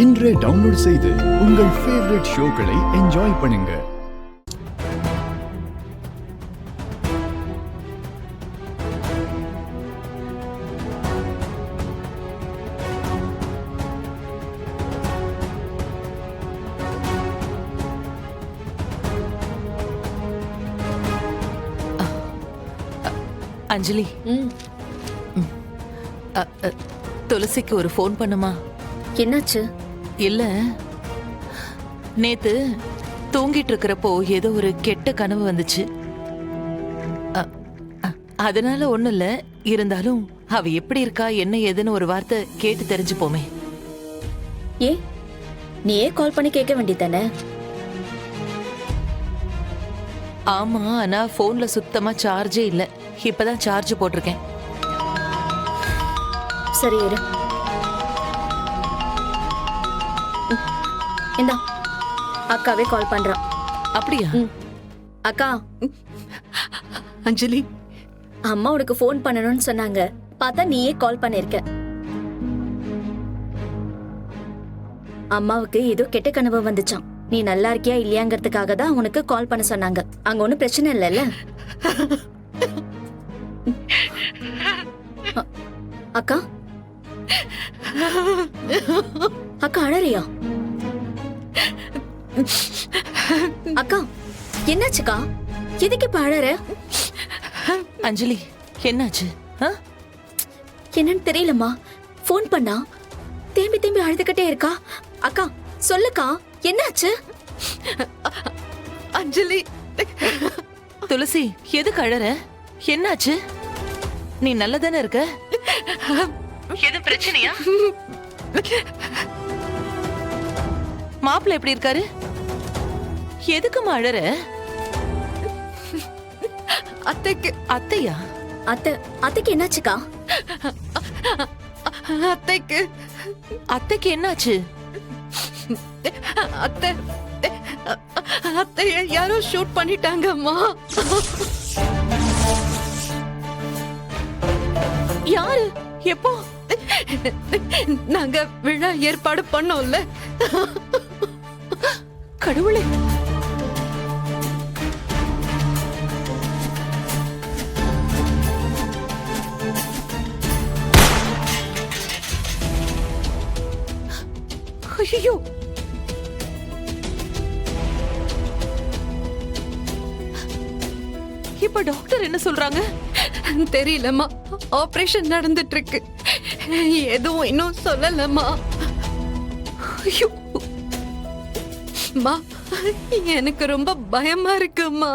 இன்றே டவுன்லோட் செய்து உங்கள் ஃபேவரட் ஷோக்களை என்ஜாய் பண்ணுங்க. அஞ்சலி, துளசிக்கு ஒரு ஃபோன் பண்ணுமா? என்னாச்சு? இல்ல, நேத்து தூங்கிட்டு இருக்கிறப்போ ஏதோ ஒரு கெட்ட கனவு வந்துச்சு. அதனால ஒண்ணும் இல்ல, இருந்தாலும் அவ எப்படி இருக்கா என்ன ஏதுன்னு ஒரு வார்த்தை கேட்டு தெரிஞ்சுப்போமே. ஏ, நீயே கால் பண்ணி கேட்க வேண்டியதானே? ஆமா, ஆனா போன்ல சுத்தமா சார்ஜே இல்ல. இப்பதான் சார்ஜ் போட்டிருக்கேன். சரி இரு. இந்தா, அக்காவே கால் பண்றா. அப்படியா? அக்கா, அஞ்சலி, அம்மா உனக்கு ஃபோன் பண்ணணும்னு சொன்னாங்க. பார்த்தா நீயே கால் பண்ணிருக்க. அம்மாவுக்கு ஏதோ கெட்ட கனவு வந்துச்சாம். நீ நல்லா இருக்கியா இல்லையாங்கிறதுக்காக தான் உனக்கு கால் பண்ண சொன்னாங்க. அங்க ஒன்னும் பிரச்சனை இல்லைல்ல? அக்கா, அக்கா அழறியா? அக்கா, என்னாச்சுக்கா? எதுக்கு இப்ப அழற? அஞ்சலி, என்னாச்சு? என்னன்னு தெரியலம்மா. போன் பண்ணா தேம்பி தேம்பி அழுதுகிட்டே இருக்கா. அக்கா சொல்லுக்கா, என்னாச்சு? அஞ்சலி, துளசி, எதுக்கு அழற? என்னாச்சு? நீ நல்லதானே இருக்க? எது பிரச்சனையா? மாப்பிள்ள எப்படி இருக்காரு? எதுக்குமா அழற? அத்தைக்கு. அத்தையா? அத்தைக்கு என்னாச்சுக்கா? அத்தைக்கு என்னாச்சு? அத்தைய யாரோ ஷூட் பண்ணிட்டாங்க அம்மா. யாரு? எப்போ? நாங்க விழா ஏற்பாடு பண்ணோம்ல. கடவுளே! ஐயோ! இப்ப டாக்டர் என்ன சொல்றாங்க? தெரியலம்மா, ஆபரேஷன் நடந்துட்டு இருக்கு. எதுவும் இன்னும் சொல்லலம்மா. ஐயோ! அம்மா, எனக்கு ரொம்ப பயமா இருக்கும்மா.